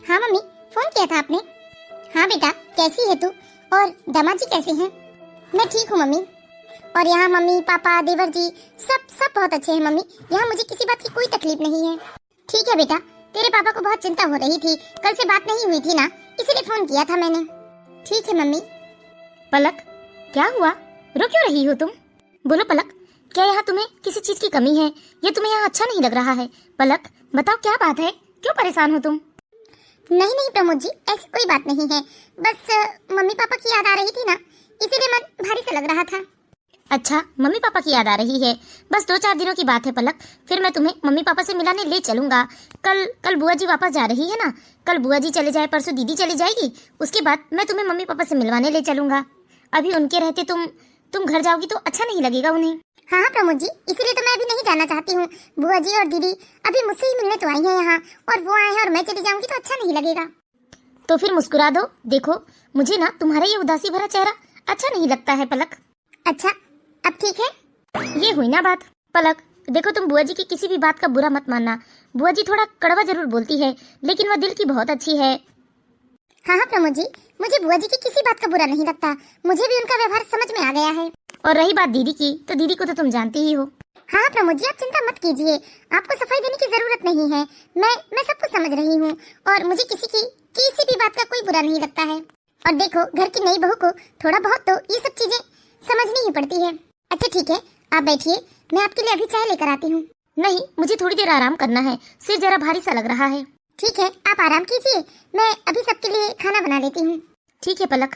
हाँ mummy, phone किया था आपने। हाँ बेटा, कैसी है तू और दामाद जी कैसे हैं? मैं ठीक हूँ मम्मी। और यहाँ मम्मी पापा देवर जी सब बहुत अच्छे हैं मम्मी। यहाँ मुझे किसी बात की कोई तकलीफ नहीं है। ठीक है बेटा, तेरे पापा को बहुत चिंता हो रही थी, कल से बात नहीं हुई थी ना, इसीलिए फोन किया था मैंने। ठीक है मम्मी। पलक, क्या हुआ? रो क्यों रही हो तुम? बोलो पलक, क्या यहाँ तुम्हें किसी चीज की कमी है या तुम्हें यहाँ अच्छा नहीं लग रहा है? पलक बताओ, क्या बात है, क्यों परेशान हो तुम? नहीं प्रमोद जी, ऐसी कोई बात नहीं है, बस मम्मी पापा की याद आ रही थी ना, इसीलिए मन भारी सा लग रहा था। अच्छा, मम्मी पापा की याद आ रही है। बस 2-4 दिनों की बात है पलक, फिर मैं तुम्हें मम्मी पापा से मिलाने ले चलूंगा। कल बुआ जी वापस जा रही है ना, कल बुआ जी चले जाए, परसों दीदी चली जाएगी, उसके बाद मैं तुम्हें मम्मी पापा से मिलवाने ले चलूंगा। अभी उनके रहते तुम घर जाओगी तो अच्छा नहीं लगेगा उन्हें। हाँ प्रमोद जी, इसीलिए तो मैं अभी नहीं जाना चाहती हूँ। बुआ जी और दीदी अभी मुझसे ही मिलने तो आई हैं यहाँ, और वो आए हैं और मैं चली जाऊंगी तो अच्छा नहीं लगेगा। तो फिर मुस्कुरा दो। देखो, मुझे ना तुम्हारा ये उदासी भरा चेहरा अच्छा नहीं लगता है पलक। अच्छा, अब ठीक है? ये हुई ना बात। पलक देखो, तुम बुआ जी की किसी भी बात का बुरा मत मानना। बुआ जी थोड़ा कड़वा जरूर बोलती है, लेकिन वह दिल की बहुत अच्छी है। हाँ प्रमोद जी, मुझे बुआ जी की किसी बात का बुरा नहीं लगता, मुझे भी उनका व्यवहार समझ में आ गया है। और रही बात दीदी की, तो दीदी को तो तुम जानती ही हो। हाँ प्रमोद जी, आप चिंता मत कीजिए, आपको सफाई देने की जरूरत नहीं है। मैं सब कुछ समझ रही हूँ, और मुझे किसी भी बात का कोई बुरा नहीं लगता है। और देखो, घर की नई बहू को थोड़ा बहुत तो ये सब चीजें समझनी ही पड़ती है। अच्छा ठीक है, आप बैठिए, मैं आपके लिए अभी चाय लेकर आती हूँ। नहीं, मुझे थोड़ी देर आराम करना है, सिर जरा भारी सा लग रहा है। ठीक है, आप आराम कीजिए, मैं अभी सबके लिए खाना बना लेती हूँ। ठीक है पलक।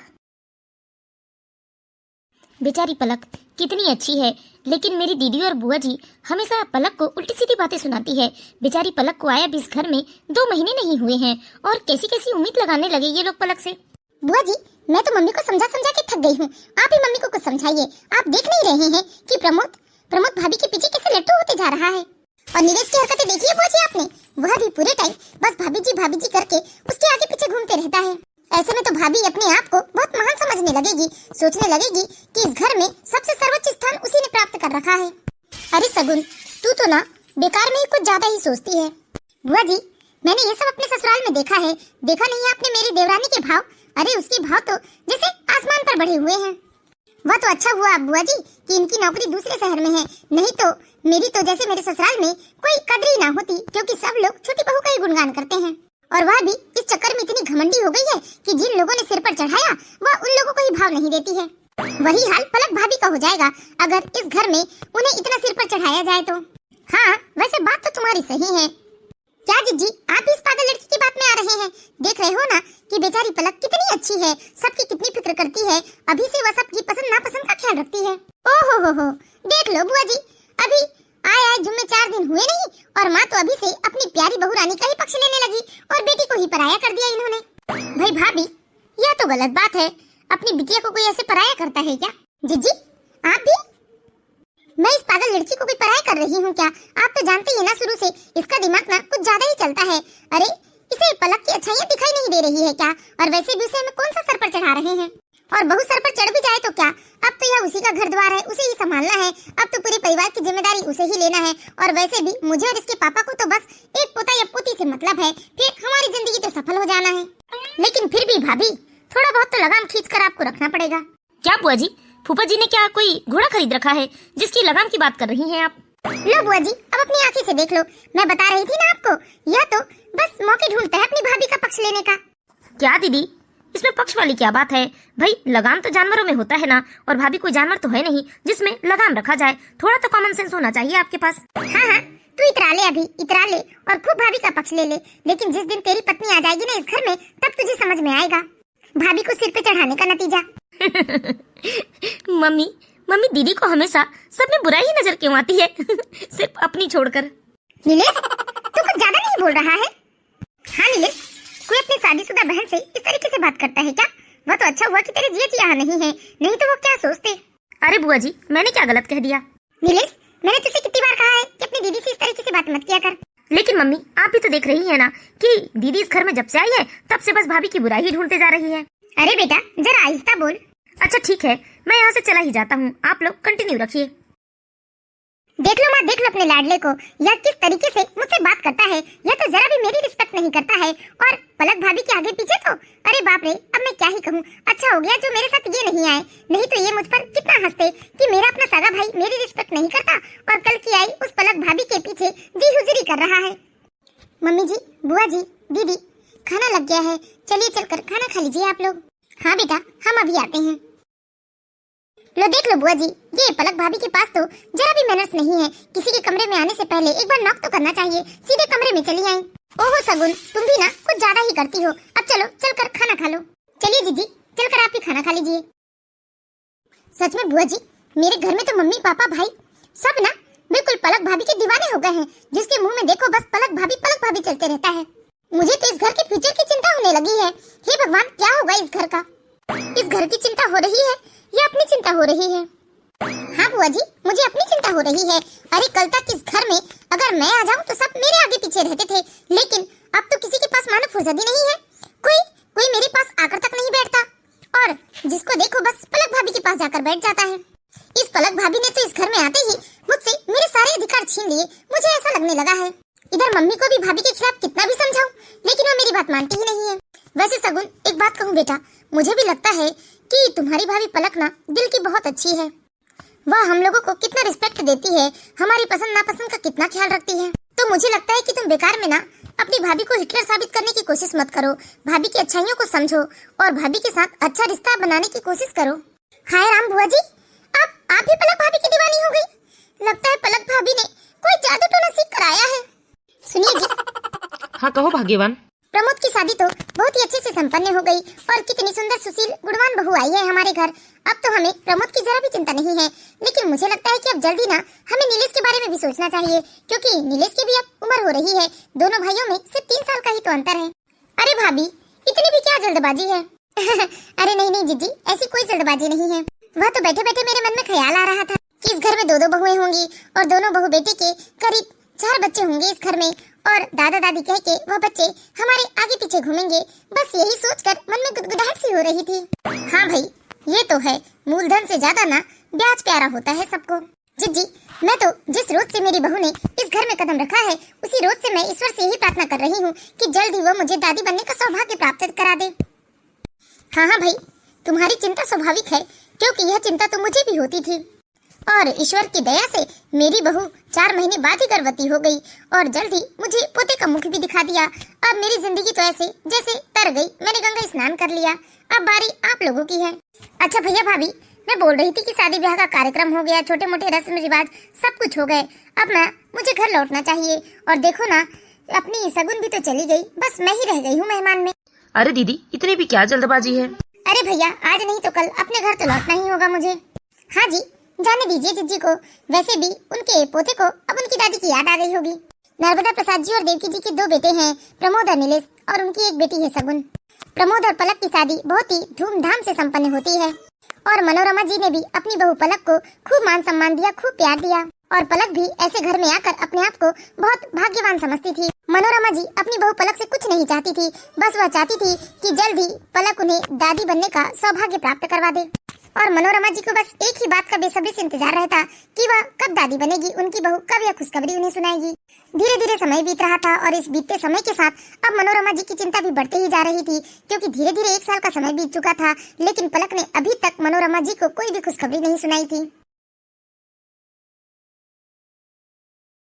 बेचारी पलक कितनी अच्छी है, लेकिन मेरी दीदी और बुआ जी हमेशा पलक को उल्टी सीधी बातें सुनाती है। बेचारी पलक को आया भी इस घर में 2 महीने नहीं हुए हैं, और कैसी कैसी उम्मीद लगाने लगे ये लोग पलक से। बुआ जी, मैं तो मम्मी को समझा के थक गई हूँ, आप ही मम्मी को कुछ समझाइए। आप देख नहीं रहे हैं कि प्रमोद भाभी के पीछे कैसे लट्टू होते जा रहा है। और नीरज की हरकतें देखी है बुआ जी आपने, वह भी पूरे टाइम बस भाभी जी करके उसके आगे पीछे घूमते रहता है। ऐसे में तो भाभी अपने आप को बहुत महान समझने लगेगी, सोचने लगेगी कि इस घर में सबसे सर्वोच्च स्थान उसी ने प्राप्त कर रखा है। अरे सगुन, तू तो ना बेकार में ही कुछ ज्यादा ही सोचती है। बुआ जी, मैंने ये सब अपने ससुराल में देखा है, देखा नहीं है आपने मेरी देवरानी के भाव? अरे उसके भाव तो जैसे आसमान पर बढ़े हुए हैं। वह तो अच्छा हुआ बुआ जी कि इनकी नौकरी दूसरे शहर में है, नहीं तो मेरी तो जैसे मेरे ससुराल में कोई कदर ही ना होती, क्योंकि सब लोग छोटी बहू का ही गुणगान करते हैं। और वह भी इस चक्कर में इतनी घमंडी हो गई है कि जिन लोगों ने सिर पर चढ़ाया वह उन लोगों को ही भाव नहीं देती है। वही हाल पलक भाभी का हो जाएगा अगर इस घर में उन्हें इतना सिर पर चढ़ाया जाए तो। हाँ, वैसे बात तो तुम्हारी सही है। क्या जिज्जी, आप भी इस पागल लड़की की बात में आ रहे हैं? देख रहे हो ना कि बेचारी पलक कितनी अच्छी है, सबकी कितनी फिक्र करती है, अभी से वह सबकी पसंद नापसंद का ख्याल रखती है। ओहो हो, देख लो बुआ जी, अभी आए जुम्मे 4 दिन हुए नहीं, और माँ तो अभी से अपनी प्यारी बहू रानी का ही पक्ष लेने लगी, और बेटी को ही पराया कर दिया इन्होंने। भाई भाभी, यह तो गलत बात है, अपनी बिटिया को कोई ऐसे पराया करता है क्या? जिज्जी, आप भी? मैं इस पागल लड़की को कोई पराया कर रही हूँ क्या? आप तो जानते ही ना, शुरू से इसका दिमाग ना कुछ ज्यादा ही चलता है। अरे इसे पलक की अच्छाइयाँ दिखाई नहीं दे रही है क्या? और वैसे भी उसे हमें कौन सा सर पर चढ़ा रहे हैं? और बहू सर पर चढ़ भी जाए तो क्या, अब तो यह उसी का घर द्वार है, उसे ही संभालना है, अब तो पूरे परिवार की जिम्मेदारी उसे ही लेना है। और वैसे भी मुझे और इसके पापा को तो बस एक पोता या पोती से मतलब है, फिर हमारी जिंदगी तो सफल हो जाना है। लेकिन फिर भी भाभी, थोड़ा बहुत तो लगाम खींच कर आपको रखना पड़ेगा। क्या बुआ जी, फूफा जी ने क्या कोई घोड़ा खरीद रखा है जिसकी लगाम की बात कर रही हैं आप? लो बुआ जी, अब अपनी आंखें से देख लो, मैं बता रही थी ना आपको, यह तो बस मौके ढूंढता है अपनी भाभी का पक्ष लेने का। क्या दीदी, इसमें पक्ष वाली क्या बात है? भाई लगाम तो जानवरों में होता है ना, और भाभी कोई जानवर तो है नहीं जिसमें लगाम रखा जाए, थोड़ा तो कॉमन सेंस होना चाहिए आपके पास। हाँ, तू इतरा ले, अभी इतरा ले और खूब भाभी का पक्ष ले ले, लेकिन जिस दिन तेरी पत्नी आ जाएगी ना इस घर में, तब तुझे समझ में आएगा भाभी को सिर पे चढ़ाने का नतीजा। मम्मी दीदी को हमेशा सब में बुराई ही नजर क्यों आती है? सिर्फ अपनी छोड़कर। नीलेश, तू कुछ ज्यादा नहीं बोल रहा है? हाँ नीलेश, कोई अपनी शादीशुदा बहन से इस तरीके से बात करता है क्या? वह तो अच्छा हुआ कि तेरे जिया जी यहाँ नहीं है, नहीं तो वो क्या सोचते। अरे बुआ जी, मैंने क्या गलत कह दिया? नीलेश, मैंने तुझसे कितनी बार कहा है कि अपनी दीदी से इस तरीके से बात मत किया कर। लेकिन मम्मी, आप भी तो देख रही है ना कि दीदी इस घर में जब से आई है तब से बस भाभी की बुराई ही ढूंढते जा रही है। अरे बेटा, जरा आहिस्ता बोल। अच्छा ठीक है, मैं यहाँ से चला ही जाता हूँ, आप लोग कंटिन्यू रखिए। देख लो माँ, देख लो अपने लाडले को, यह किस तरीके से मुझसे बात करता है। यह तो जरा भी मेरी रिस्पेक्ट नहीं करता है। और पलक भाभी के आगे पीछे तो अरे बाप रे, अब मैं क्या ही कहूँ। अच्छा हो गया जो मेरे साथ ये नहीं आए, नहीं तो ये मुझ पर कितना हंसते कि मेरा अपना सगा भाई मेरी रिस्पेक्ट नहीं करता और कल की आई उस पलक भाभी के पीछे जी हुजूरी कर रहा है। मम्मी जी, बुआ जी, दीदी, खाना लग गया है, चलिए चलकर खाना खा लीजिए आप लोग। हाँ बेटा, हम अभी आते हैं। लो देख लो बुआ जी, ये पलक भाभी के पास तो जरा भी मैनर्स नहीं है। किसी के कमरे में आने से पहले एक बार नॉक तो करना चाहिए, सीधे कमरे में चली आई। ओहो सगुन, तुम भी ना कुछ ज्यादा ही करती हो। अब चलो चलकर खाना खा लो। चलिए दीदी, चलकर आप भी खाना खा लीजिए। सच में बुआ जी, मेरे घर में तो मम्मी पापा भाई सब ना बिल्कुल पलक भाभी के दीवाने हो गए हैं। जिसके मुंह में देखो बस पलक भाभी चलते रहता है। मुझे तो इस घर के फ्यूचर की चिंता होने लगी है। हे भगवान, क्या होगा इस घर का। इस घर की चिंता हो रही है या अपनी चिंता हो रही है? हाँ बुआ जी, मुझे अपनी चिंता हो रही है। अरे कल तक इस घर में अगर मैं आ जाऊं तो सब मेरे आगे पीछे रहते थे, लेकिन अब तो किसी के पास मानो फुर्सत ही नहीं है। कोई मेरे पास आकर तक नहीं बैठता और जिसको देखो बस पलक भाभी के पास जाकर बैठ जाता है। इस पलक भाभी ने तो इस घर में आते ही मुझसे मेरे सारे अधिकार छीन लिए, मुझे ऐसा लगने लगा है। इधर मम्मी को भी भाभी के खिलाफ कितना भी समझाऊं, लेकिन वो मेरी बात मानती ही नहीं है। वैसे सगुन, एक बात कहूँ बेटा, मुझे भी लगता है कि तुम्हारी भाभी पलक ना दिल की बहुत अच्छी है। वह हम लोगों को कितना रिस्पेक्ट देती है, हमारी पसंद नापसंद का कितना ख्याल रखती है। तो मुझे लगता है कि तुम बेकार में ना अपनी भाभी को हिटलर साबित करने की कोशिश मत करो। भाभी की अच्छाइयों को समझो और भाभी के साथ अच्छा रिश्ता बनाने की कोशिश करो। हाय राम बुआ जी, आप भी पलक भाभी की दीवानी हो गई। लगता है पलक भाभी ने कोई जादू टोना सीख कर आया है। सुनिए जी। हाँ कहो भाग्यवान। प्रमोद की शादी तो बहुत ही अच्छे से संपन्न हो गई और कितनी सुंदर सुशील गुणवान बहू आई है हमारे घर। अब तो हमें प्रमोद की जरा भी चिंता नहीं है, लेकिन मुझे लगता है कि अब जल्दी ना हमें नीलेश के बारे में भी सोचना चाहिए, क्योंकि नीलेश की भी अब उम्र हो रही है। दोनों भाइयों में सिर्फ 3 साल का ही तो अंतर है। अरे भाभी, इतनी भी क्या जल्दबाजी है? अरे नहीं जीजी, ऐसी कोई जल्दबाजी नहीं है। वह तो बैठे बैठे मेरे मन में ख्याल आ रहा था कि इस घर में 2 बहुएं होंगी और दोनों बहू बेटी के करीब 4 बच्चे होंगे इस घर में, और दादा दादी कह के वह बच्चे हमारे आगे पीछे घूमेंगे। बस यही सोचकर मन में गुदगुदाहट सी हो रही थी। हाँ भाई, ये तो है, मूलधन से ज्यादा ना ब्याज प्यारा होता है सबको। जी, मैं तो जिस रोज से मेरी बहू ने इस घर में कदम रखा है, उसी रोज से मैं ईश्वर से यही प्रार्थना कर रही हूँ कि जल्द ही वो मुझे दादी बनने का सौभाग्य प्राप्त करा दे। हाँ भाई, तुम्हारी चिंता स्वाभाविक है, क्योंकि यह चिंता तो मुझे भी होती थी। और ईश्वर की दया से मेरी बहू 4 महीने बाद ही गर्भवती हो गई और जल्द ही मुझे पोते का मुख भी दिखा दिया। अब मेरी जिंदगी तो ऐसे जैसे तर गई। मैंने गंगा स्नान कर लिया, अब बारी आप लोगों की है। अच्छा भैया भाभी, मैं बोल रही थी कि शादी ब्याह का कार्यक्रम हो गया, छोटे मोटे रस्म रिवाज सब कुछ हो गए, अब मुझे घर लौटना चाहिए। और देखो ना, अपनी सगुन भी तो चली गई, बस मैं ही रह गई हूँ मेहमान में। अरे दीदी, इतनी भी क्या जल्दबाजी है? अरे भैया, आज नहीं तो कल अपने घर तो लौटना ही होगा मुझे। हाँ जी, जाने दीजिए जीजी को। वैसे भी उनके पोते को अब उनकी दादी की याद आ गई होगी। नर्मदा प्रसाद जी और देवकी जी के 2 बेटे हैं, प्रमोद और नीलेश, और उनकी एक बेटी है सगुन। प्रमोद और पलक की शादी बहुत ही धूमधाम से संपन्न होती है और मनोरमा जी ने भी अपनी बहू पलक को खूब मान सम्मान दिया, खूब प्यार दिया। और पलक भी ऐसे घर में आकर अपने आप को बहुत भाग्यवान समझती थी। मनोरमा जी अपनी बहू पलक से कुछ नहीं चाहती थी, बस वह चाहती थी कि जल्द ही पलक उन्हें दादी बनने का सौभाग्य प्राप्त करवा दे। और मनोरमा जी को बस एक ही बात का बेसब्री से इंतजार रहता कि वह कब दादी बनेगी, उनकी बहू कब यह खुशखबरी उन्हें सुनाएगी। धीरे धीरे समय बीत रहा था और इस बीतते समय के साथ अब मनोरमा जी की चिंता भी बढ़ती ही जा रही थी, क्योंकि धीरे धीरे 1 साल का समय बीत चुका था, लेकिन पलक ने अभी तक मनोरमा जी को कोई भी खुशखबरी नहीं सुनाई थी।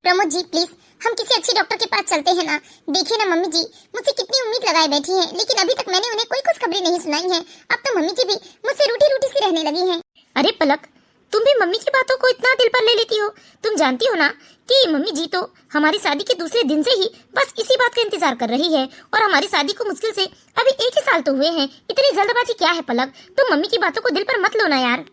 प्रमोद जी प्लीज, हम किसी अच्छे डॉक्टर के पास चलते हैं ना। देखिए ना मम्मी जी मुझसे कितनी उम्मीद लगाए बैठी हैं, लेकिन अभी तक मैंने उन्हें कोई खुशखबरी नहीं सुनाई है। अब तो मम्मी जी भी मुझसे रूठी रूठी सी रहने लगी हैं। अरे पलक, तुम भी मम्मी की बातों को इतना दिल पर ले लेती हो। तुम जानती हो ना कि मम्मी जी तो हमारी शादी के दूसरे दिन से ही बस इसी बात का इंतजार कर रही है, और हमारी शादी को मुश्किल से अभी 1 ही साल तो हुए हैं। इतनी जल्दबाजी क्या है पलक? तुम मम्मी की बातों को दिल पर मत लो ना यार।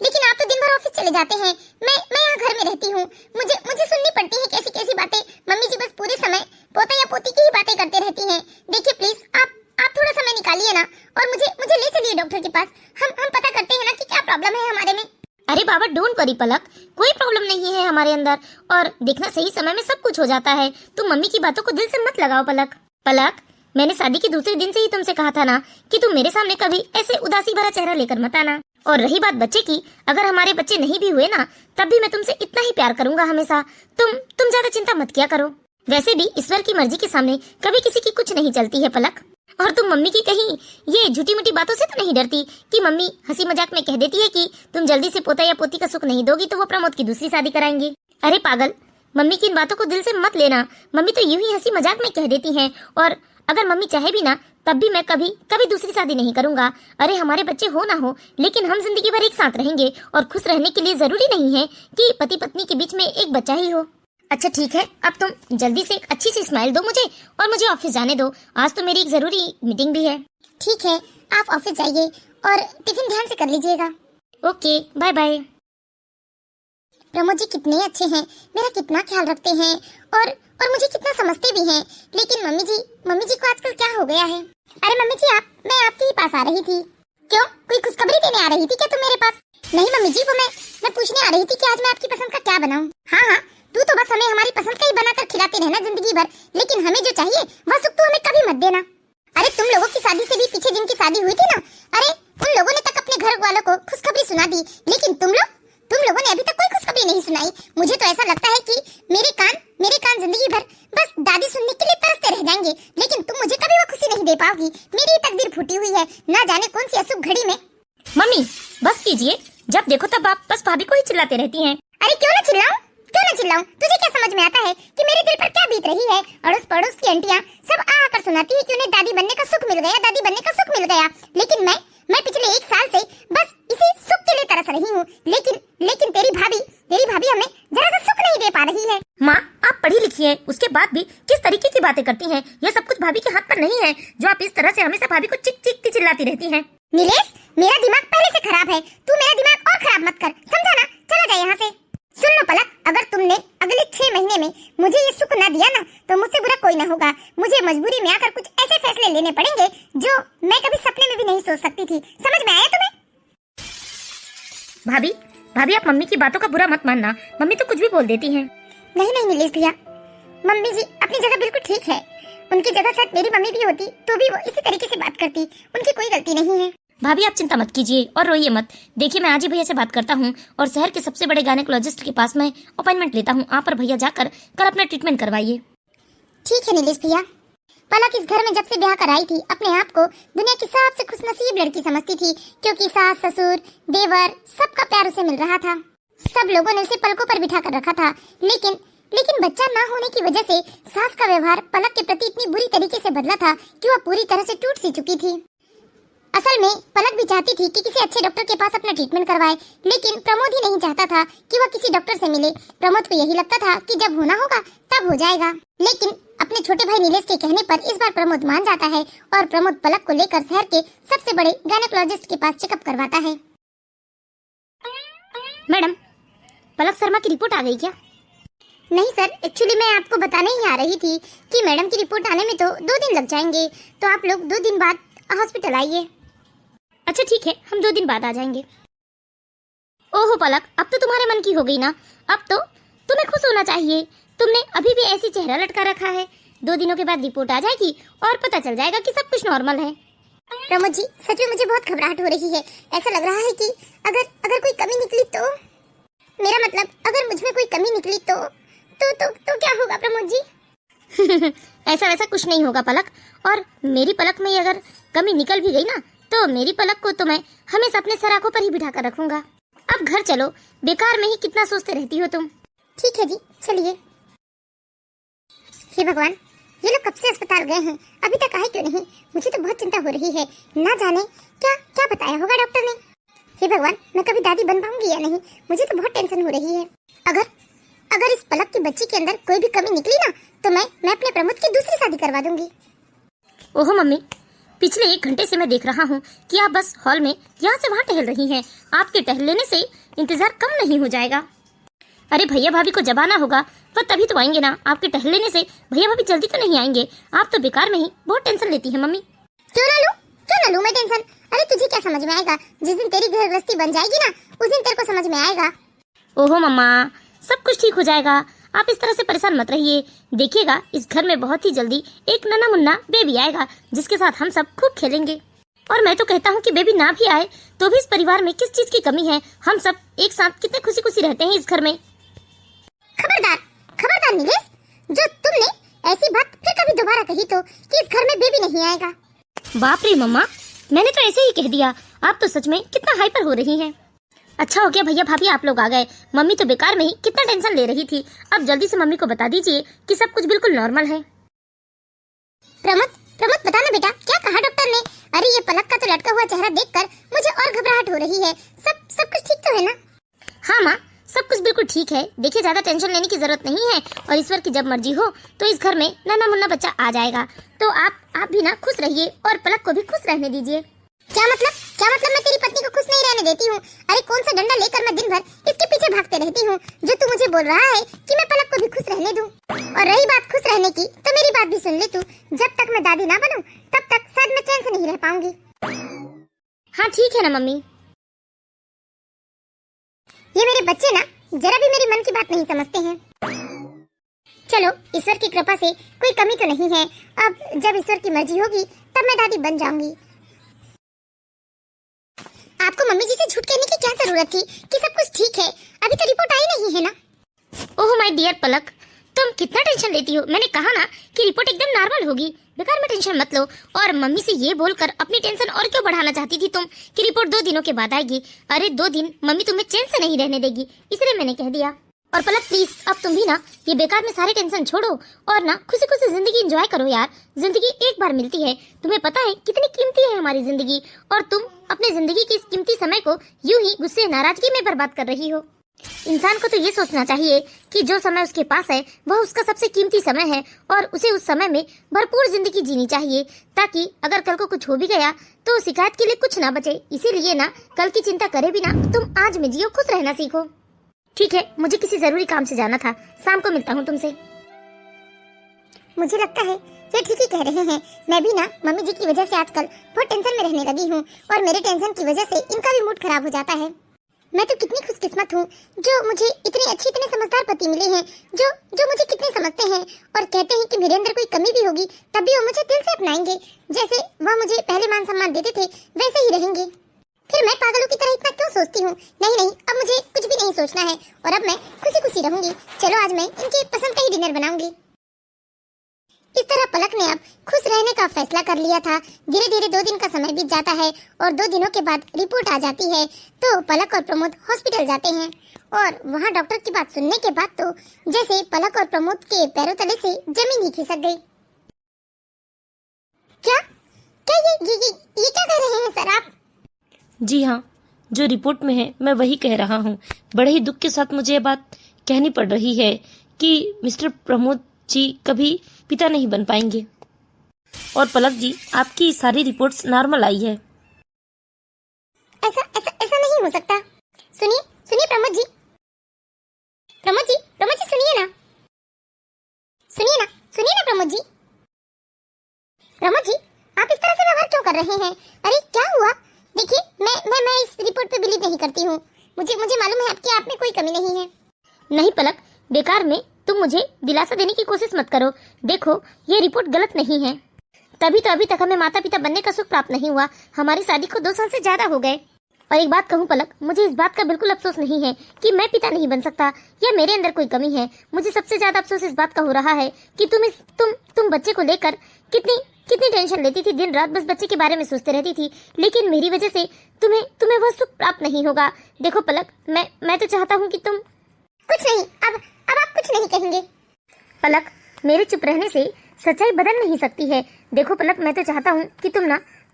लेकिन आप तो दिन भर ऑफिस चले जाते हैं, मैं यहाँ घर में रहती हूँ। मुझे सुननी पड़ती है कैसी कैसी बातें। मम्मी जी बस पूरे समय पोता या पोती की ही बातें करते रहती हैं। देखिए प्लीज, आप थोड़ा समय निकालिए ना और मुझे ले चलिए डॉक्टर के पास। हम पता करते हैं ना कि क्या प्रॉब्लम है हमारे में। अरे बाबा डोंट वरी पलक, कोई प्रॉब्लम नहीं है हमारे अंदर, और देखना सही समय में सब कुछ हो जाता है। तुम मम्मी की बातों को दिल से मत लगाओ पलक। मैंने शादी के दूसरे दिन से ही तुमसे कहा था ना कि तुम मेरे सामने कभी ऐसे उदासी भरा चेहरा लेकर मत आना। और रही बात बच्चे की, अगर हमारे बच्चे नहीं भी हुए ना, तब भी मैं तुमसे इतना ही प्यार करूंगा हमेशा। तुम ज्यादा चिंता मत किया करो। वैसे भी ईश्वर की मर्जी के सामने कभी किसी की कुछ नहीं चलती है पलक। और तुम मम्मी की कहीं ये झूठी मूठी बातों से तो नहीं डरती कि मम्मी हंसी मजाक में कह देती है कि तुम जल्दी से पोता या पोती का सुख नहीं दोगी तो वो प्रमोद की दूसरी शादी कराएंगे। अरे पागल, मम्मी की इन बातों को दिल से मत लेना। मम्मी तो यूं ही हंसी मजाक में कह देती हैं, और अगर मम्मी चाहे भी ना तब भी मैं कभी कभी दूसरी शादी नहीं करूंगा। अरे हमारे बच्चे हो ना हो, लेकिन हम जिंदगी भर एक साथ रहेंगे, और खुश रहने के लिए जरूरी नहीं है कि पति पत्नी के बीच में एक बच्चा ही हो। अच्छा ठीक है, अब तुम जल्दी से एक अच्छी सी स्माइल दो मुझे, और मुझे ऑफिस जाने दो। आज तो मेरी एक जरूरी मीटिंग भी है। ठीक है, आप ऑफिस जाइए और टिफिन ध्यान से कर लीजिएगा। Okay, bye bye. Pramod ji कितने अच्छे हैं, मेरा कितना ख्याल रखते हैं, और मुझे कितना समझते भी हैं। लेकिन मम्मी जी को आजकल क्या हो गया है? अरे मम्मी जी, मैं आपके ही पास आ रही थी। क्यों, कोई खुशखबरी देने आ रही थी क्या तुम मेरे पास? नहीं मम्मी जी, वो मैं पूछने आ रही थी कि आज मैं आपकी पसंद का क्या बनाऊं। हाँ, तू तो बस हमें हमारी पसंद का ही बनाकर खिलाते रहना जिंदगी भर, लेकिन हमें जो चाहिए वह सुख तू हमें कभी मत देना। अरे तुम लोगों की शादी से भी पीछे जिनकी शादी हुई थी ना, अरे उन लोगों ने तक अपने घर वालों को खुशखबरी सुना दी, लेकिन तुम लोगों ने अभी तक कोई खुशखबरी नहीं सुनाई। मुझे तो ऐसा लगता है कि मेरे कान जिंदगी भर बस दादी सुनने के लिए तरसते रह जाएंगे, लेकिन तुम मुझे कभी वो खुशी नहीं दे पाओगी। मेरी तकदीर फूटी हुई है, ना जाने कौन सी अशुभ घड़ी में। मम्मी बस कीजिए, जब देखो तब आप बस भाभी को ही चिल्लाते रहती हैं। अरे क्यों ना चिल्लाऊं? तुझे क्या समझ में आता है कि मेरे दिल पर क्या बीत रही है? अड़ोस पड़ोस की आंटियां सब आकर सुनाती है कि उन्हें दादी बनने का सुख मिल गया, लेकिन मैं पिछले 1 साल से बस इसी सुख के लिए तरस रही हूँ। लेकिन तेरी भाभी हमें जरा सा सुख नहीं दे पा रही है। माँ, आप पढ़ी लिखी हैं, उसके बाद भी किस तरीके की बातें करती हैं? यह सब कुछ भाभी के हाथ पर नहीं है, जो आप इस तरह से हमेशा भाभी को चिक चिक चिल्लाती रहती हैं। नीलेश, मेरा दिमाग पहले से खराब है, तू मेरा दिमाग और खराब मत कर, समझा ना? चला जा यहाँ से। सुन लो पलक, अगर तुमने अगले 6 महीने में मुझे ये सुख ना दिया ना, तो मुझसे बुरा कोई ना होगा। मुझे मजबूरी में आकर कुछ ऐसे फैसले लेने पड़ेंगे जो मैं कभी सपने में भी नहीं सोच सकती थी। समझ में आया तुम्हें? भाभी आप मम्मी की बातों का बुरा मत मानना, मम्मी तो कुछ भी बोल देती हैं। नहीं नीलेश भैया, मम्मी जी अपनी जगह बिल्कुल ठीक है। उनकी जगह शायद मेरी मम्मी भी होती तो भी वो इसी तरीके से बात करती, उनकी कोई गलती नहीं है। भाभी आप चिंता मत कीजिए और रोइए मत। देखिए मैं आज ही भैया से बात करता हूँ और शहर के सबसे बड़े गायनेकोलॉजिस्ट के पास मैं अपॉइंटमेंट लेता हूँ। आप और भैया जाकर कल अपना ट्रीटमेंट करवाइए। ठीक है नीलेश भैया। पलक इस घर में जब से ब्याह कराई थी, अपने आप को दुनिया की सबसे खुशनसीब लड़की समझती थी, क्योंकि सास ससुर देवर सबका प्यार उसे मिल रहा था। सब लोगों ने उसे पलकों पर बिठा कर रखा था, लेकिन बच्चा ना होने की वजह से सास का व्यवहार पलक के प्रति इतनी बुरी तरीके से बदला था कि वह पूरी तरह से टूट सी चुकी थी। असल में पलक भी चाहती थी कि किसी अच्छे डॉक्टर के पास अपना ट्रीटमेंट करवाए, लेकिन प्रमोद ही नहीं चाहता था कि वह किसी डॉक्टर से मिले। प्रमोद को यही लगता था कि जब होना होगा तब हो जाएगा। लेकिन अपने छोटे भाई नीलेश के कहने पर इस बार प्रमोद मान जाता है और प्रमोद पलक को लेकर शहर के सबसे बड़े गायनेकोलॉजिस्ट के पास चेकअप करवाता है। मैडम, पलक शर्मा की रिपोर्ट आ गई क्या? नहीं सर, एक्चुअली मैं आपको बताने ही आ रही थी कि मैडम की रिपोर्ट आने में तो 2 दिन लग जाएंगे, तो आप लोग 2 दिन बाद हॉस्पिटल आइए। अच्छा ठीक है, हम 2 दिन बाद आ जाएंगे। ओहो पलक, अब तो तुम्हारे मन की हो गई ना। अब तो तुम्हें खुश होना चाहिए, तुमने अभी भी ऐसी चेहरा लटका रखा है। 2 दिनों के बाद रिपोर्ट आ जाएगी और पता चल जाएगा कि सब कुछ नॉर्मल है। प्रमोद जी, सच में मुझे बहुत घबराहट हो रही है। ऐसा लग रहा है कि अगर कोई कमी निकली तो, मेरा मतलब अगर मुझ में कोई कमी निकली तो क्या होगा प्रमोद जी? ऐसा वैसा कुछ नहीं होगा पलक, और मेरी पलक में अगर कमी निकल भी गई ना, तो मेरी पलक को तो मैं हमेशा अपने सराखों पर ही बिठा कर रखूंगा। अब घर चलो, बेकार में ही कितना सोचते रहती हो तुम। ठीक है जी, चलिए। हे भगवान, ये लोग कब से अस्पताल गए हैं, अभी तक आए क्यों नहीं? मुझे तो बहुत चिंता हो रही है, ना जाने क्या बताया होगा डॉक्टर ने। हे भगवान, मैं कभी दादी बन पाऊंगी या नहीं? मुझे तो बहुत टेंशन हो रही है। अगर इस पलक की बच्ची के अंदर कोई भी कमी निकली ना, तो मैं अपने प्रमोद की दूसरी शादी करवा दूंगी। ओहो मम्मी, पिछले 1 घंटे से मैं देख रहा हूँ कि आप बस हॉल में यहाँ से वहाँ टहल रही हैं। आपके टहलने से इंतजार कम नहीं हो जाएगा। अरे भैया भाभी को जब आना होगा वह तभी तो आएंगे ना। आपके टहलने से भैया भाभी जल्दी तो नहीं आएंगे। आप तो बेकार में ही बहुत टेंशन लेती हैं मम्मी। क्यों ना लूं मैं टेंशन? अरे तुझे क्या समझ में आएगा? जिस दिन तेरी घर गृहस्थी बन जाएगी ना, उस दिन तेरे को समझ में आएगा। ओहो मम्मा, सब कुछ ठीक हो जाएगा, आप इस तरह से परेशान मत रहिए। देखिएगा इस घर में बहुत ही जल्दी एक नन्हा मुन्ना बेबी आएगा, जिसके साथ हम सब खूब खेलेंगे। और मैं तो कहता हूँ कि बेबी ना भी आए तो भी इस परिवार में किस चीज की कमी है। हम सब एक साथ कितने खुशी खुशी रहते हैं इस घर में। खबरदार खबरदार नीलेश, जो तुमने ऐसी बात फिर कभी दोबारा कही तो कि इस घर में बेबी नहीं आएगा। बाप रे मम्मा, मैंने तो ऐसे ही कह दिया। आप तो सच में कितना हाइपर हो रही हैं। अच्छा हो गया भैया भाभी आप लोग आ गए। मम्मी तो बेकार में ही कितना टेंशन ले रही थी। अब जल्दी से मम्मी को बता दीजिए कि सब कुछ बिल्कुल नॉर्मल है। प्रमोद प्रमोद बता ना बेटा, क्या कहा डॉक्टर ने? अरे ये पलक का तो लटका हुआ चेहरा देखकर मुझे और घबराहट हो रही है। सब कुछ ठीक तो है ना? हाँ माँ, सब कुछ बिल्कुल ठीक है। देखिए ज्यादा टेंशन लेने की जरूरत नहीं है और ईश्वर की जब मर्जी हो तो इस घर में नन्हा मुन्ना बच्चा आ जाएगा। तो आप भी ना खुश रहिए और पलक को भी खुश रहने दीजिए। क्या मतलब मैं तेरी पत्नी को खुश नहीं रहने देती हूँ? अरे कौन सा डंडा लेकर मैं दिन भर इसके पीछे भागते रहती हूँ जो तू मुझे बोल रहा है कि मैं पलक को भी खुश रहने दूँ? और रही बात खुश रहने की, तो मेरी बात भी सुन ले तू। जब तक मैं दादी ना बनूं तब तक शायद मैं चैन से नहीं रह पाऊंगी। हाँ ठीक है ना मम्मी। ये मेरे बच्चे ना जरा भी मेरी मन की बात नहीं समझते हैं। चलो ईश्वर की कृपा से कोई कमी तो नहीं है। अब जब ईश्वर की मर्जी होगी तब मैं दादी बन जाऊंगी। आपको मम्मी जी से झूठ कहने की क्या जरूरत थी कि सब कुछ ठीक है? अभी तो रिपोर्ट आई नहीं है ना। ओह माय डियर पलक, तुम कितना टेंशन लेती हो। मैंने कहा ना कि रिपोर्ट एकदम नॉर्मल होगी। बेकार में टेंशन मत लो। और मम्मी से ये बोलकर अपनी टेंशन और क्यों बढ़ाना चाहती थी तुम कि रिपोर्ट 2 दिनों के बाद आएगी? अरे 2 दिन मम्मी तुम्हें चैन से नहीं रहने देगी, इसलिए मैंने कह दिया। और पलक प्लीज अब तुम भी ना ये बेकार में सारे टेंशन छोड़ो और ना खुशी खुशी जिंदगी एंजॉय करो यार। जिंदगी एक बार मिलती है। तुम्हें पता है कितनी कीमती है हमारी जिंदगी, और तुम अपने जिंदगी के इस कीमती समय को यूं ही गुस्से नाराजगी में बर्बाद कर रही हो। इंसान को तो ये सोचना चाहिए कि जो समय उसके पास है वह उसका सबसे कीमती समय है और उसे उस समय में भरपूर जिंदगी जीनी चाहिए, ताकि अगर कल को कुछ हो भी गया तो शिकायत के लिए कुछ ना बचे। इसीलिए ना कल की चिंता करे बिना तुम आज में जियो, खुश रहना सीखो। ठीक है, मुझे किसी जरूरी काम से जाना था। शाम को मिलता हूँ तुमसे। मुझे लगता है ये ठीक ही कह रहे हैं। मैं भी ना मम्मी जी की वजह से आजकल बहुत टेंशन में रहने लगी हूँ और मेरे टेंशन की वजह से इनका भी मूड खराब हो जाता है। मैं तो कितनी खुशकिस्मत हूँ जो मुझे इतने अच्छे इतने समझदार पति मिले हैं, जो मुझे कितने समझते हैं और कहते हैं कि मेरे अंदर कोई कमी भी होगी तब भी वो मुझे दिल से अपनाएंगे। जैसे वह मुझे पहले मान सम्मान देते थे वैसे ही रहेंगे। फिर मैं पागलों की तरह इतना क्यों सोचती हूँ? नहीं, अब मुझे कुछ भी नहीं सोचना है और अब मैं खुशी खुशी रहूंगी। चलो आज मैं इनकी पसंद का ही डिनर बनाऊंगी। इस तरह पलक ने अब खुश रहने का फैसला कर लिया था। धीरे धीरे 2 दिन का समय बीत जाता है और 2 दिनों के बाद रिपोर्ट आ जाती है। तो पलक और प्रमोद हॉस्पिटल जाते हैं और वहाँ डॉक्टर की बात सुनने के बाद तो जैसे पलक और प्रमोद के पैरों तले से जमीन ही खिसक गई। क्या क्या ये क्या कह रहे हैं सर आप? जी हाँ, जो रिपोर्ट में है मैं वही कह रहा हूँ। बड़े ही दुख के साथ मुझे ये बात कहनी पड़ रही है कि मिस्टर प्रमोद जी कभी पिता नहीं बन पाएंगे। और पलक जी, आपकी सारी रिपोर्ट्स नॉर्मल आई है। ऐसा नहीं हो सकता। सुनिए प्रमोद जी सुनिए ना प्रमोद जी आप इस तरह से व्यवहार क्यों कर रहे हैं? अरे क्या हुआ? देखिए मैं इस रिपोर्ट पे बिलीव नहीं करती हूँ। मुझे मालूम है कि आप में कोई कमी नहीं है। नहीं पलक, बेकार में तुम मुझे दिलासा देने की कोशिश मत करो। देखो ये रिपोर्ट गलत नहीं है। तभी तो अभी तक हमें माता पिता बनने का सुख प्राप्त नहीं हुआ। हमारी शादी को 2 साल से ज्यादा हो गए। और एक बात कहूँ पलक, मुझे इस बात का बिल्कुल अफसोस नहीं है कि मैं पिता नहीं बन सकता या मेरे अंदर कोई कमी है। मुझे सबसे ज्यादा अफसोस इस बात का हो रहा है कि तुम बच्चे को लेकर कितनी टेंशन लेती थी। दिन रात बस बच्चे के बारे में सोचते रहती थी, लेकिन मेरी वजह से तुम्हें वह सुख प्राप्त नहीं होगा। देखो पलक, मैं तो चाहता हूँ कि तुम कुछ नहीं। अब आप कुछ नहीं कहेंगे। पलक, मेरे चुप रहने से सच्चाई बदल नहीं सकती है। देखो पलक, मैं तो चाहता हूँ कि तुम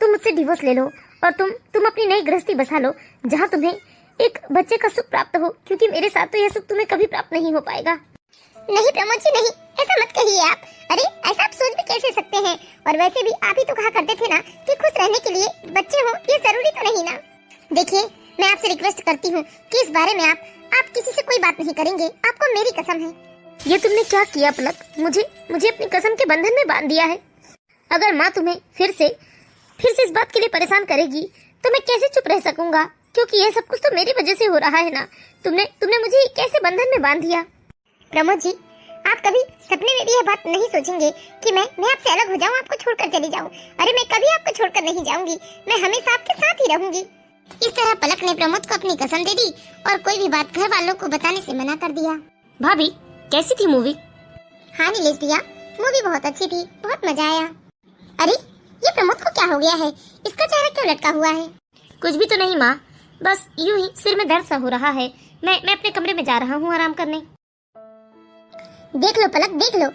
मुझसे डिवोर्स ले लो और तुम अपनी नई गृहस्थी बसा लो जहाँ तुम्हें एक बच्चे का सुख प्राप्त हो, क्योंकि मेरे साथ तो यह सुख तुम्हें कभी प्राप्त नहीं हो पाएगा। नहीं प्रमोद जी नहीं, ऐसा मत कहिए आप। अरे ऐसा आप सोच भी कैसे सकते हैं? और वैसे भी आप ही तो कहा करते थे ना कि खुश रहने के लिए बच्चे हो, ये जरूरी तो नहीं ना। देखिए मैं आपसे रिक्वेस्ट करती हूँ कि इस बारे में आप किसी से कोई बात नहीं करेंगे। आपको मेरी कसम है। ये तुमने क्या किया पलक? मुझे अपनी कसम के बंधन में बांध दिया है। अगर माँ तुम्हें फिर से इस बात के लिए परेशान करेगी तो मैं कैसे चुप रह सकूंगा? क्योंकि यह सब कुछ तो मेरी वजह से हो रहा है ना। तुमने मुझे कैसे बंधन में बांध दिया? प्रमोद जी आप कभी सपने में भी यह बात नहीं सोचेंगे कि मैं आपसे अलग हो जाऊं, आपको छोड़कर चली जाऊं। अरे मैं कभी आपको छोड़कर नहीं जाऊंगी, मैं हमेशा आपके साथ ही रहूंगी। इस तरह पलक ने प्रमोद को अपनी कसम दे दी और कोई भी बात घर वालों को बताने से मना कर दिया। भाभी कैसी थी मूवी? हाँ नीलेश भैया, मूवी बहुत अच्छी थी, बहुत मजा आया। अरे ये प्रमोद को क्या हो गया है, इसका चेहरा क्यों लटका हुआ है? कुछ भी तो नहीं माँ, बस यूं ही सिर में दर्द सा हो रहा है। मैं अपने कमरे में जा रहा हूँ आराम करने। देख लो पलक, देख लो,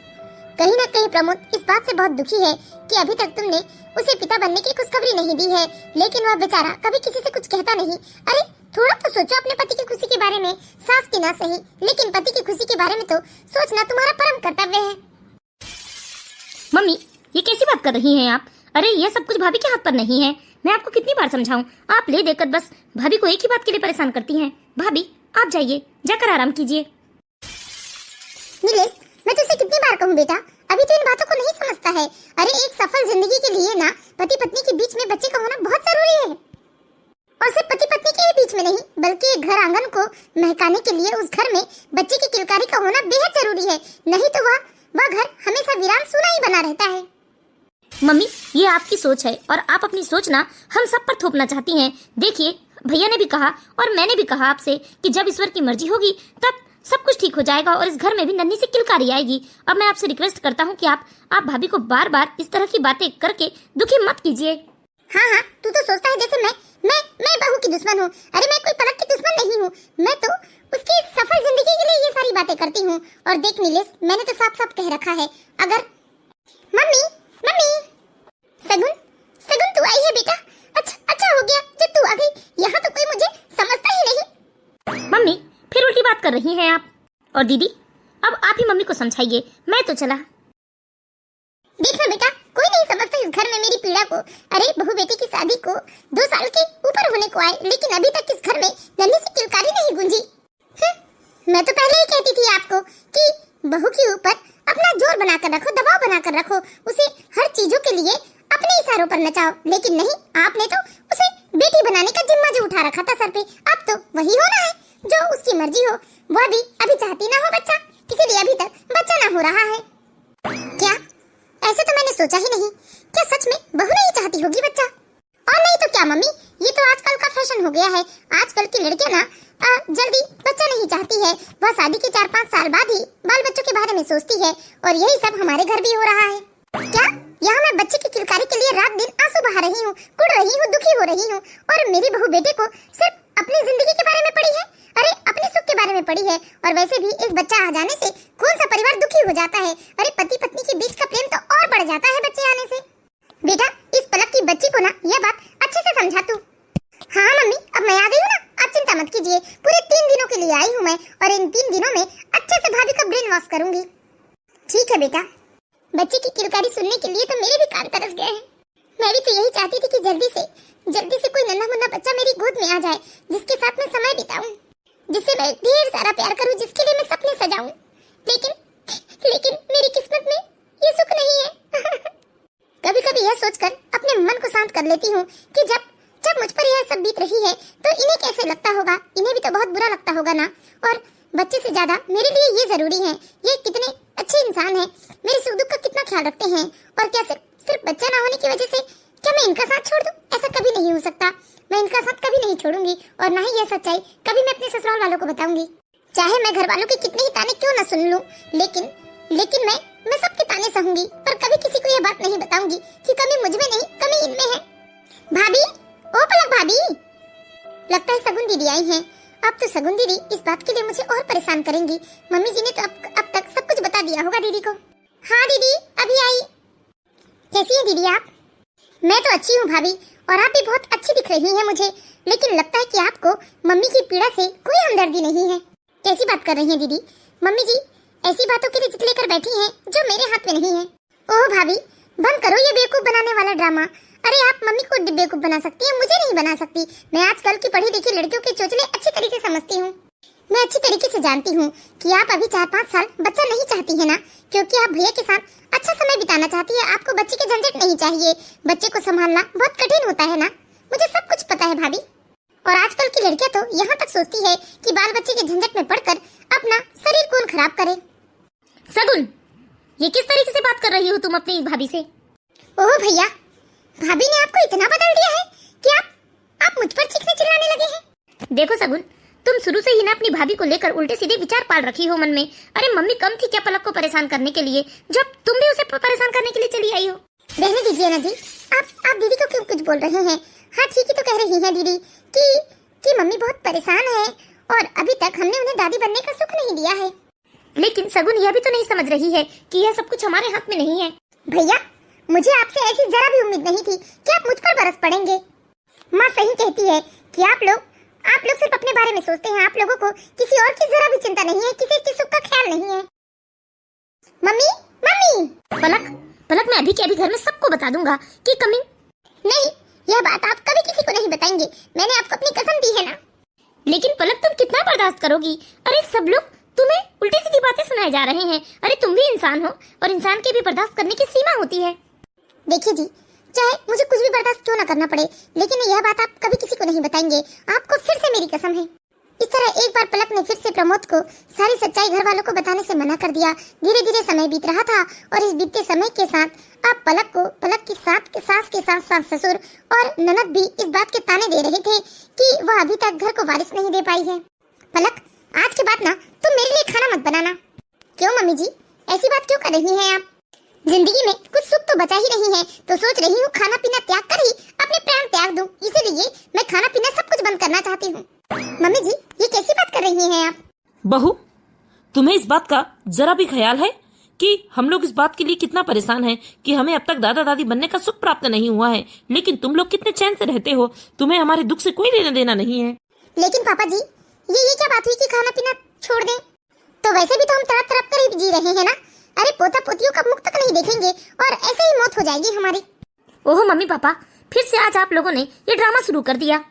कहीं ना कहीं प्रमोद इस बात से बहुत दुखी है कि अभी तक तुमने उसे पिता बनने की खुशखबरी नहीं दी है, लेकिन वह बेचारा कभी किसी से कुछ कहता नहीं। अरे थोड़ा तो सोचो अपने पति की खुशी के बारे में, सास की ना सही लेकिन पति की खुशी के बारे में तो सोचना तुम्हारा परम कर्तव्य है। मम्मी ये कैसी बात कर रही हैं आप? अरे ये सब कुछ भाभी के हाथ पर नहीं है। मैं आपको कितनी बार समझाऊं, आप ले देकर बस भाभी को एक ही बात के लिए परेशान करती हैं। भाभी आप जाइए, जाकर आराम कीजिए। नीलेश, मैं तुझसे कितनी बार कहूँ बेटा, अभी तो इन बातों को नहीं समझता है। अरे एक सफल जिंदगी के लिए ना पति पत्नी के बीच में बच्चे का होना बहुत जरूरी है, और सिर्फ पति पत्नी के ही बीच में नहीं बल्कि एक घर आंगन को महकाने के लिए उस घर में बच्चे की किलकारी का होना बेहद जरूरी है, नहीं तो वह घर हमेशा वीरान सूना ही बना रहता है। मम्मी ये आपकी सोच है और आप अपनी सोच ना हम सब पर थोपना चाहती हैं। देखिए भैया ने भी कहा और मैंने भी कहा आपसे कि जब ईश्वर की मर्जी होगी तब सब कुछ ठीक हो जाएगा और इस घर में भी नन्ही सी किलकारी आएगी। अब मैं आपसे रिक्वेस्ट करता हूँ कि आप भाभी को बार बार इस तरह की बातें करके दुखी मत कीजिए। हाँ, तू तो सोचता है जैसे मैं बहू की दुश्मन हूँ। अरे मैं कोई पलक की दुश्मन नहीं हूँ, मैं तो उसकी सफल जिंदगी के लिए ये सारी बातें करती हूँ। और देख नीलेश, मैंने तो साफ साफ कह रखा है, अगर मम्मी सगुन तू आई है बेटा। अच्छा हो गया जब तू आ गई, यहाँ तो कोई मुझे समझता ही नहीं। मम्मी फिर उल्टी बात कर रही हैं आप। और दीदी अब आप ही मम्मी को समझाइए, मैं तो चला। देखना बेटा, कोई नहीं समझता इस घर में मेरी पीड़ा को। अरे बहू बेटी की शादी को 2 साल के ऊपर होने को आए, लेकिन अभी तक इस घर में नन्ही सी किलकारी नहीं गूंजी। मैं तो पहले ही कहती थी आपको कि बहू के ऊपर अपना जोर बनाकर रखो, दबाव बनाकर रखो, उसे हर चीजों के लिए अपने इशारों पर नचाओ, लेकिन नहीं, आपने तो उसे बेटी बनाने का जिम्मा जो उठा रखा था सर पे, अब तो वही होना है जो उसकी मर्जी हो। वह भी अभी चाहती ना हो बच्चा, इसीलिए अभी तक बच्चा ना हो रहा है। क्या? ऐसे तो मैंने सोचा ही नहीं। क्या सच में बहू नहीं चाहती होगी बच्चा? और नहीं तो क्या मम्मी, ये तो आजकल का फैशन हो गया है। आजकल की लड़कियां ना जल्दी बच्चा नहीं चाहती है, वह शादी के 4-5 साल बाद ही बाल बच्चों के बारे में सोचती है, और यही सब हमारे घर भी हो रहा है। क्या? यहाँ मैं बच्चे की किलकारी के लिए रात दिन आंसू बहा रही हूँ, कुड़ रही हूँ, दुखी हो रही हूँ, और मेरी बहू बेटे को सिर्फ अपनी जिंदगी के बारे में पड़ी है, अरे अपने सुख के बारे में पड़ी है। और वैसे भी एक बच्चा आ जाने से कौन सा परिवार दुखी हो जाता है? अरे पति पत्नी के बीच का प्रेम तो और बढ़ जाता है बच्चे आने से। बेटा इस पलक की बच्ची को ना यह बात अच्छे से समझा तू। हाँ मम्मी, अब मैं आ गई हूँ ना, आप चिंता मत कीजिए, पूरे 3 दिनों के लिए आई हूँ मैं, और इन 3 दिनों में अच्छे से भाभी का ब्रेन वॉश करूंगी। ठीक है बेटा। बच्चे की किलकारी सुनने के लिए तो मेरे भी कान तरस गए हैं। मैं भी तो यही चाहती थी कि जल्दी से कोई नन्हा मुन्ना बच्चा मेरी गोद में आ जाए, जिसके साथ मैं समय बिताऊं, जिससे मैं ढेर सारा प्यार करूं, जिसके लिए मैं सपने सजाऊं। लेकिन मेरी किस्मत में ये सुख नहीं है। कभी-कभी यह सोचकर अपने मन को शांत कर लेती हूँ कि जब मुझ पर यह सब बीत रही है तो इन्हें कैसे लगता होगा, इन्हें भी तो बहुत बुरा लगता होगा ना। और बच्चे से ज्यादा मेरे लिए ये जरूरी है, ये कितने अच्छे इंसान हैं, मेरे सुख दुख का कितना ख्याल रखते हैं, और क्या सिर्फ बच्चा ना होने की वजह से क्या मैं इनका साथ छोड़ दूं? ऐसा कभी नहीं हो सकता, मैं इनका साथ कभी नहीं छोड़ूंगी, और ना ही यह सच्चाई कभी मैं अपने ससुराल वालों को बताऊंगी। चाहे मैं घर वालों के कितने ही ताने क्यों न सुन लूं, लेकिन मैं सबके ताने सहूंगी, पर कभी किसी को यह बात नहीं बताऊंगी कि कमी मुझ में नहीं, कमी इनमें है। भाभी, ओ पलक भाभी, लगता है सगुन दीदी आई हैं। अब तो सगुन दीदी इस बात के लिए मुझे और परेशान करेंगी। मम्मी जी ने तो अब तक सब कुछ बता दिया होगा दीदी को। हाँ दीदी अभी आई। कैसी है दीदी आप? मैं तो अच्छी हूँ भाभी, और आप भी बहुत अच्छी दिख रही हैं मुझे, लेकिन लगता है कि आपको मम्मी की पीड़ा से कोई हमदर्दी नहीं है। कैसी बात कर रही हैं दीदी? मम्मी जी ऐसी बातों के लिए जिद लेकर बैठी हैं जो मेरे हाथ में नहीं है। ओह भाभी, बंद करो ये बेवकूफ बनाने वाला ड्रामा। अरे आप मम्मी को बेवकूफ बना सकती हैं, मुझे नहीं बना सकती। मैं आजकल की पढ़ी लिखी लड़कियों के चोचले अच्छी तरीके से समझती हूँ। मैं अच्छी तरीके से जानती हूँ कि आप अभी 4-5 साल बच्चा नहीं चाहती है ना, क्योंकि आप भैया के साथ अच्छा समय बिताना चाहती है। आपको बच्चे की झंझट नहीं चाहिए, बच्चे को संभालना बहुत कठिन होता है ना, मुझे सब कुछ पता है भाभी। और आजकल की लड़कियां तो यहाँ तक सोचती है कि बाल बच्चे के झंझट में पड़कर अपना शरीर कौन खराब करे। सगुन, ये किस तरीके से बात कर रही हो तुम अपनी भाभी से? ओह भैया, भाभी ने आपको इतना बदल दिया है कि आप मुझ पर चीखने चिल्लाने लगे हैं। देखो सगुन, तुम शुरू से ही ना अपनी भाभी को लेकर उल्टे सीधे विचार पाल रखी हो मन में। अरे मम्मी कम थी क्या पलक को परेशान करने के लिए, जब तुम भी उसे परेशान करने के लिए चली आई हो? रहने दीजिए ना जी, आप दीदी को क्यों कुछ बोल रहे हैं? हाँ ठीक ही तो कह रही हैं दीदी कि मम्मी बहुत परेशान है और अभी तक हमने उन्हें दादी बनने का सुख नहीं दिया है। लेकिन सगुन यह भी तो नहीं समझ रही है कि यह सब कुछ हमारे हाथ में नहीं है। भैया, मुझे आपसे ऐसी जरा भी उम्मीद नहीं थी कि आप मुझ पर बरस पड़ेंगे। माँ सही कहती है कि आप लोग सिर्फ अपने बारे में सोचते हैं। आप लोगों को किसी और की जरा भी चिंता नहीं है, किसी की सुख का ख्याल नहीं है। मम्मी मम्मी, पलक मैं अभी के अभी घर में सबको बता दूंगा कि कमी नहीं, यह बात आप कभी किसी को नहीं बताएंगे। मैंने आपको अपनी कसम दी है ना। लेकिन पलक तुम कितना बर्दाश्त करोगी? अरे सब लोग तुम्हें उल्टी सीधी बातें सुनाए जा रहे हैं। अरे तुम भी इंसान हो और इंसान के भी बर्दाश्त करने की सीमा होती है। देखिए जी, चाहे मुझे कुछ भी बर्दाश्त क्यों ना करना पड़े, लेकिन यह बात आप कभी किसी को नहीं बताएंगे। आपको फिर से मेरी कसम है। इस तरह एक बार पलक ने फिर से प्रमोद को सारी सच्चाई घर वालों को बताने से मना कर दिया। धीरे धीरे समय बीत रहा था और इस बीतते समय के साथ आप पलक की सास के साथ सास ससुर और ननद भी इस बात के ताने दे रहे थे कि वह अभी तक घर को वारिस नहीं दे पाई है। पलक, आज के बाद ना तुम मेरे लिए खाना मत बनाना। क्यों मम्मी जी, ऐसी बात क्यों कर रही हैं आप? जिंदगी में कुछ सुख तो बचा ही नहीं है, तो सोच रही हूँ खाना पीना त्याग कर ही अपने प्राण त्याग दूं। इसीलिए मैं खाना पीना सब कुछ बंद करना चाहती हूँ। मम्मी जी, ये कैसी बात कर रही हैं आप? बहू, तुम्हें इस बात का जरा भी ख्याल है कि हम लोग इस बात के लिए कितना परेशान हैं कि हमें अब तक दादा दादी बनने का सुख प्राप्त नहीं हुआ है, लेकिन तुम लोग कितने चैन से रहते हो, तुम्हें हमारे दुख से कोई लेना देना नहीं है। लेकिन पापा जी, ये क्या बात हुई कि खाना पीना छोड़ दें? तो वैसे भी तो हम तड़प तड़प कर ही जी रहे हैं ना। अरे पोता पोतियों का मुख तक नहीं देखेंगे और ऐसे ही मौत हो जाएगी हमारी। ओह मम्मी पापा, फिर से आज आप लोगों ने ये ड्रामा शुरू कर दिया।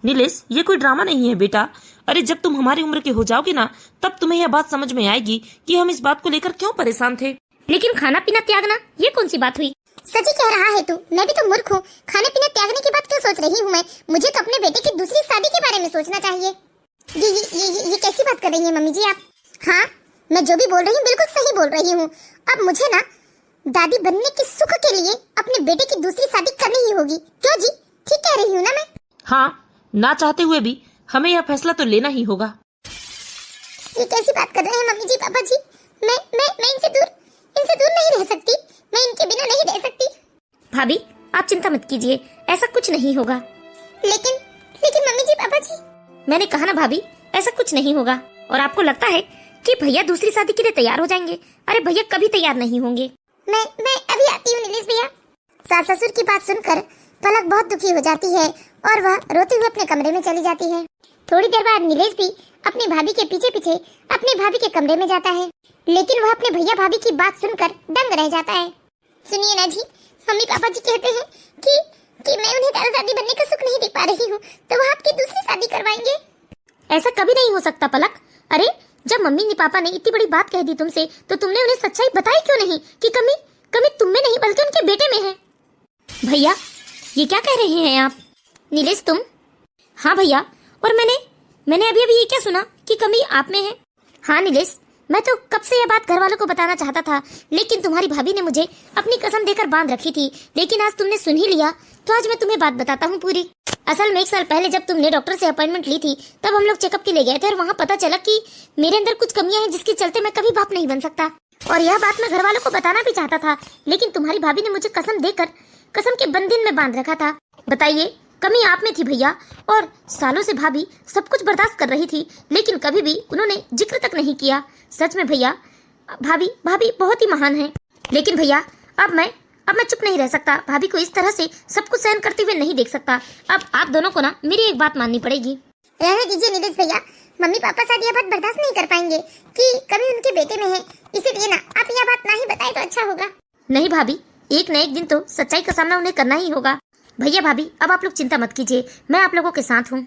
नीलेश, ये कोई ड्रामा नहीं है बेटा। अरे जब तुम हमारी उम्र के हो जाओगे ना, तब तुम्हें यह बात समझ में आएगी कि हम इस बात को लेकर क्यों परेशान थे। लेकिन खाना पीना त्यागना, ये कौन सी बात हुई? सच ही कह रहा है तू, मैं भी तो मूर्ख हूँ। खाने पीने त्यागने की बात क्यों सोच रही हूँ मैं? मुझे तो अपने बेटे की दूसरी शादी के बारे में सोचना चाहिए। ये कैसी बात कर रही है मम्मी जी आप? हाँ, मैं जो भी बोल रही हूँ बिल्कुल सही बोल रही हूँ। अब मुझे ना दादी बनने के सुख के लिए अपने बेटे की दूसरी शादी करनी ही होगी। क्यों जी, ठीक कह रही हूँ ना मैं? हाँ, ना चाहते हुए भी हमें यह फैसला तो लेना ही होगा। ये कैसी बात कर रहे हैं मम्मी जी पापा जी? मैं इनसे दूर नहीं रह सकती। मैं इनके बिना नहीं रह सकती। भाभी, आप चिंता मत कीजिए, ऐसा कुछ नहीं होगा। लेकिन मम्मी जी पापा जी, मैंने कहा ना भाभी, ऐसा कुछ नहीं होगा। और आपको लगता है कि भैया दूसरी शादी के लिए तैयार हो जाएंगे? अरे भैया कभी तैयार नहीं होंगे। मैं अभी आती हूँ नीलेश भैया। सास ससुर की बात सुनकर पलक बहुत दुखी हो जाती है और वह रोते हुए अपने कमरे में चली जाती है। थोड़ी देर बाद नीलेश भी अपनी भाभी के पीछे पीछे अपनी भाभी के कमरे में जाता है, लेकिन वह अपने भैया भाभी की बात सुनकर दंग रह जाता है। सुनिए ना जी, मम्मी पापा जी कहते हैं कि मैं उन्हें दादा दादी बनने का सुख नहीं दे पा रही हूँ, तो वह आपकी दूसरी शादी करवाएंगे। ऐसा कभी नहीं हो सकता पलक। अरे जब मम्मी ने पापा ने इतनी बड़ी बात कह दी तुमसे, तो तुमने उन्हें सच्चाई बताई क्यों नहीं कि कमी तुम में नहीं बल्कि उनके बेटे में है? भैया, ये क्या कह रहे हैं आप? नीलेश तुम? हाँ भैया, और मैंने अभी ये क्या सुना कि कमी आप में है? हाँ नीलेश, मैं तो कब से यह बात घर वालों को बताना चाहता था, लेकिन तुम्हारी भाभी ने मुझे अपनी कसम देकर बांध रखी थी। लेकिन आज तुमने सुन ही लिया, तो आज मैं तुम्हें बात बताता हूँ पूरी। असल में 1 साल पहले जब तुमने डॉक्टर से अपॉइंटमेंट ली थी, तब हम लोग चेकअप के लिए गए थे और वहाँ पता चला कि मेरे अंदर कुछ कमियां हैं जिसके चलते मैं कभी बाप नहीं बन सकता। और यह बात मैं घर वालों को बताना भी चाहता था, लेकिन तुम्हारी भाभी ने मुझे कसम देकर कसम के बंधन में बांध रखा था। बताइए, कमी आप में थी भैया, और सालों से भाभी सब कुछ बर्दाश्त कर रही थी, लेकिन कभी भी उन्होंने जिक्र तक नहीं किया। सच में भैया, भाभी बहुत ही महान है। लेकिन भैया, अब मैं चुप नहीं रह सकता। भाभी को इस तरह से सब कुछ सहन करते हुए नहीं देख सकता। अब आप दोनों को ना मेरी एक बात माननी पड़ेगी। रहने दीजिए नीलेश भैया, मम्मी पापा शायद यह बात बर्दाश्त नहीं कर पाएंगे कि कमी उनके बेटे में है। इसीलिए ना आप यह बात ना ही बताए तो अच्छा होगा। नहीं भाभी, एक न एक दिन तो सच्चाई का सामना उन्हें करना ही होगा। भैया भाभी, अब आप लोग चिंता मत कीजिए, मैं आप लोगों के साथ हूँ।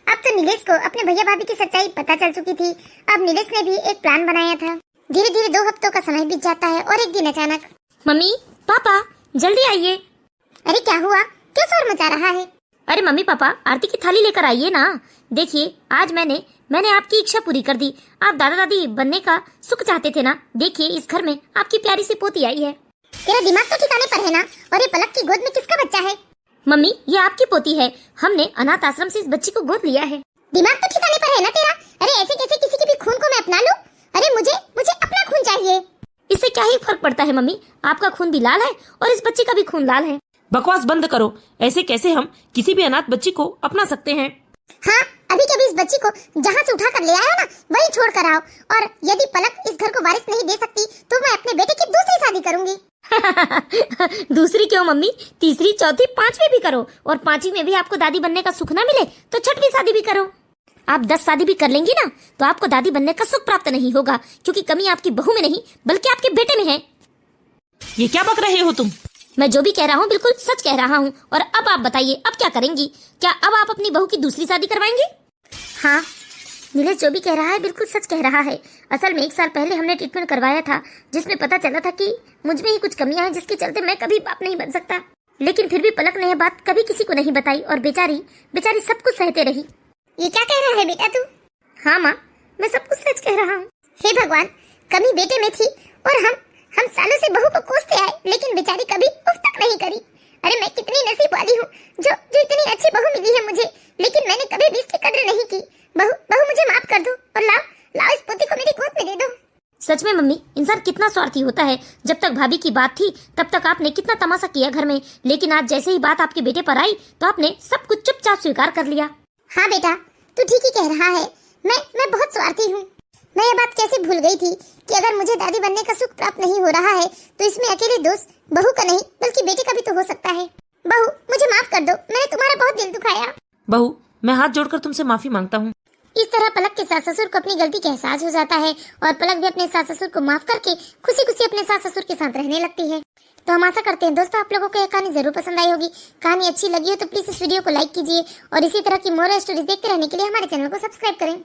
अब तो नीलेश को अपने भैया भाभी की सच्चाई पता चल चुकी थी। अब नीलेश ने भी एक प्लान बनाया था। धीरे धीरे 2 हफ्तों का समय बीत जाता है और एक दिन अचानक, मम्मी पापा जल्दी आइए। अरे क्या हुआ, क्यों शोर मचा रहा है? अरे मम्मी पापा, आरती की थाली लेकर आइए ना। देखिए, आज मैंने मैंने आपकी इच्छा पूरी कर दी। आप दादा दादी बनने का सुख चाहते थे ना, देखिए इस घर में आपकी प्यारी सी पोती आई है। तेरा दिमाग तो ठिकाने पर है ना? और ये पलक की गोद में किसका बच्चा है? मम्मी ये आपकी पोती है, हमने अनाथ आश्रम से इस बच्ची को गोद लिया है। दिमाग तो ठिकाने पर है ना तेरा? अरे ऐसे कैसे किसी के भी खून को मैं अपना लूं? अरे मुझे मुझे अपना खून चाहिए। इससे क्या ही फर्क पड़ता है मम्मी, आपका खून भी लाल है और इस बच्चे का भी खून लाल है। बकवास बंद करो, ऐसे कैसे हम किसी भी अनाथ बच्ची को अपना सकते हैं? हाँ, अभी कभी इस बच्ची को जहाँ से उठा कर ले आए हो ना, वहीं छोड़ कर आओ। और यदि पलक इस घर को वारिस नहीं दे सकती तो मैं अपने बेटे की दूसरी शादी करूंगी। दूसरी क्यों मम्मी, तीसरी, चौथी, पांचवी भी करो, और पांचवी में भी आपको दादी बनने का सुख ना मिले तो छठवीं शादी भी करो। आप 10 शादी भी कर लेंगी ना तो आपको दादी बनने का सुख प्राप्त नहीं होगा, क्योंकि कमी आपकी बहू में नहीं बल्कि आपके बेटे में है। ये क्या बक रहे हो तुम? मैं जो भी कह रहा हूँ बिल्कुल सच कह रहा हूँ। और अब आप बताइए, अब क्या करेंगी? क्या अब आप अपनी बहू की दूसरी शादी करवाएंगी? हाँ, नीलेश जो भी कह रहा है बिल्कुल सच कह रहा है। असल में 1 साल पहले हमने ट्रीटमेंट करवाया था, जिसमें पता चला था कि मुझ में ही कुछ कमियां हैं, जिसके चलते मैं कभी बाप नहीं बन सकता। लेकिन फिर भी पलक ने यह बात कभी किसी को नहीं बताई और बेचारी सब कुछ सहते रही। ये क्या कह रहा है बेटा तू? हाँ माँ, मैं सब कुछ सच कह रहा हूँ। हे भगवान, कमी बेटे में थी और हम सालों से बहू को कोसते आए, लेकिन बेचारी कभी उफ तक नहीं करी। अरे मैं कितनी नसीब वाली हूँ जो इतनी अच्छी बहू मिली है मुझे, लेकिन मैंने कभी भी इसकी कदर नहीं की। बहू मुझे माफ कर दो और लाओ इस पोती को मेरी गोद में दे दो। सच में मम्मी, इंसान कितना स्वार्थी होता है। जब तक भाभी की बात थी तब तक आपने कितना तमाशा किया घर में, लेकिन आज जैसे ही बात आपके बेटे पर आई तो आपने सब कुछ चुपचाप स्वीकार कर लिया। हाँ बेटा, तू ठीक ही कह रहा है। मैं बहुत स्वार्थी हूँ। मैं ये बात कैसे भूल गई थी कि अगर मुझे दादी बनने का सुख प्राप्त नहीं हो रहा है तो इसमें अकेले दोष बहू का नहीं बल्कि बेटे का भी तो हो सकता है। बहू मुझे माफ कर दो, मैंने तुम्हारा बहुत दिल दुखाया। बहू, मैं हाथ जोड़कर तुमसे माफी मांगता हूँ। इस तरह पलक के सास ससुर को अपनी गलती का एहसास हो जाता है और पलक भी अपने सास ससुर को माफ करके खुशी खुशी अपने सास ससुर के साथ रहने लगती है। तो हम आशा करते हैं दोस्तों आप लोगों को यह कहानी जरूर पसंद आई होगी। कहानी अच्छी लगी हो तो प्लीज इस वीडियो को लाइक कीजिए और इसी तरह की मोरल स्टोरीज देखते रहने के लिए हमारे चैनल को सब्सक्राइब करें।